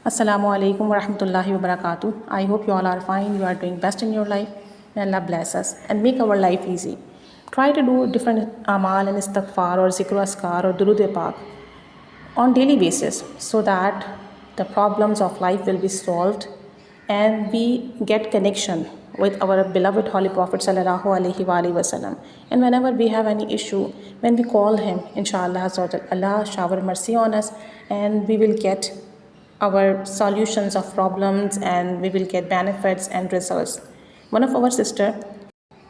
Assalamu alaikum wa rahmatullahi wa barakatuh. I hope you all are fine. You are doing best in your life. May Allah bless us and make our life easy. Try to do different amal and istighfar or zikr askar or durud pak on daily basis so that the problems of life will be solved and we get connection with our beloved Holy Prophet sallallahu alaihi wasallam. And whenever we have any issue, when we call him, inshallah, Allah shower mercy on us and we will get our solutions of problems and we will get benefits and results. One of our sister,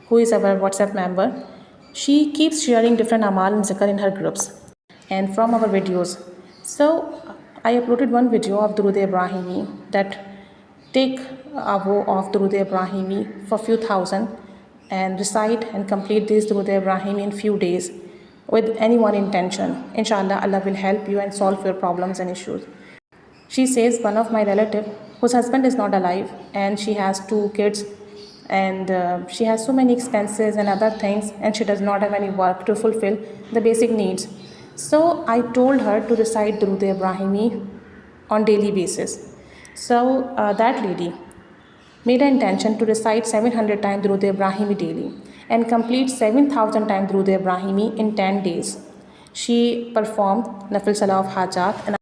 who is our WhatsApp member, she keeps sharing different amal and zikr in her groups and from our videos. So I uploaded one video of Durud Ibrahimi that take a vow of Durud Ibrahimi for few thousand and recite and complete this Durud Ibrahimi in few days with any one intention. Inshallah, Allah will help you and solve your problems and issues. She says one of my relative whose husband is not alive and she has 2 kids and she has so many expenses and other things and she does not have any work to fulfill the basic needs. So I told her to recite Durud Ibrahimi on daily basis. So that lady made an intention to recite 700 times Durud Ibrahimi daily and complete 7,000 times Durud Ibrahimi in 10 days. She performed Nafil Salah of Hajat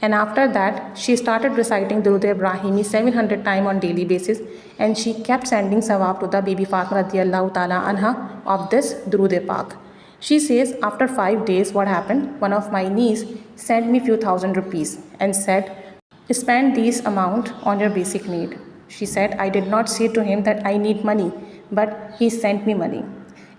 and after that, she started reciting Durud Ibrahimi 700 times on daily basis and she kept sending sawab to the Bibi Fatima radiyallahu ta'ala anha of this Durud Pak. She says after 5 days what happened, one of my niece sent me few thousand rupees and said, spend this amount on your basic need. She said, I did not say to him that I need money, but he sent me money.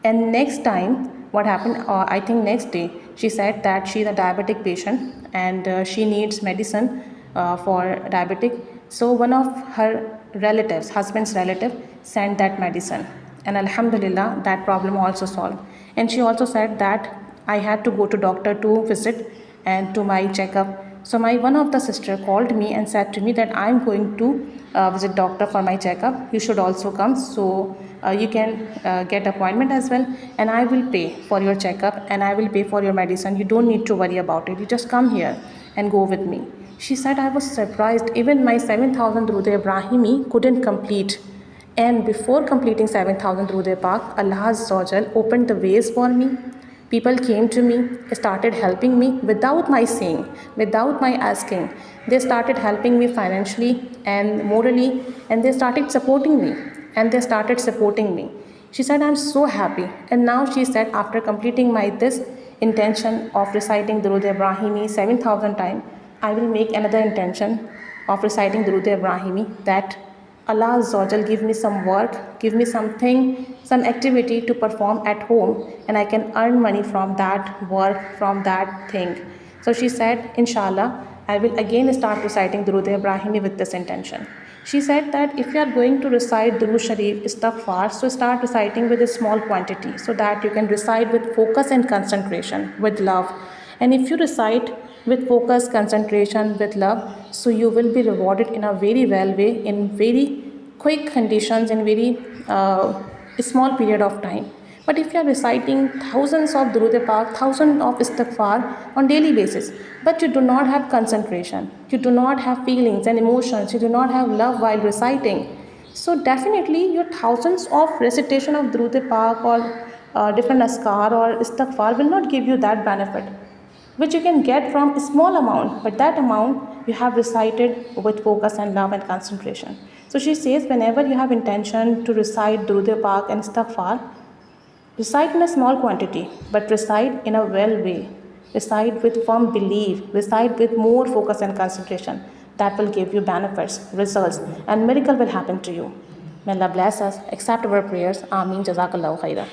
And next time, what happened, I think next day, she said that she is a diabetic patient and she needs medicine for diabetic. So one of her relatives, husband's relative, sent that medicine. And alhamdulillah, that problem also solved. And she also said that I had to go to doctor to visit and to my checkup. So one of the sister called me and said to me that I'm going to visit doctor for my checkup. You should also come. So you can get appointment as well and I will pay for your checkup and I will pay for your medicine. You don't need to worry about it. You just come here and go with me. She said I was surprised. Even my 7,000 Durud Ibrahimi couldn't complete. And before completing 7,000 Durud Pak, Allah Azza wa Jal opened the ways for me. People came to me, started helping me without my saying, without my asking. They started helping me financially and morally and they started supporting me and they started supporting me. She said, I'm so happy. And now she said, after completing my this intention of reciting Durud Ibrahimi 7,000 times, I will make another intention of reciting Durud Ibrahimi that Allah Azza wa Jal give me some work, give me something, some activity to perform at home and I can earn money from that work, from that thing. So she said, Inshallah, I will again start reciting Durud Ibrahimi with this intention. She said that if you are going to recite Durud Sharif Istighfar, so start reciting with a small quantity so that you can recite with focus and concentration, with love. And if you recite with focus, concentration, with love, so you will be rewarded in a very well way, in very quick conditions, in very small period of time. But if you are reciting thousands of Durud Pak, thousands of Istighfar on daily basis, but you do not have concentration, you do not have feelings and emotions, you do not have love while reciting, so definitely your thousands of recitation of Durud Pak or different Askar or Istighfar will not give you that benefit, which you can get from a small amount, but that amount you have recited with focus and love and concentration. So she says whenever you have intention to recite Durud Pak and Istighfar, recite in a small quantity, but recite in a well way. Recite with firm belief, recite with more focus and concentration. That will give you benefits, results, and miracle will happen to you. May Allah bless us, accept our prayers. Ameen. Jazakallahu khairan.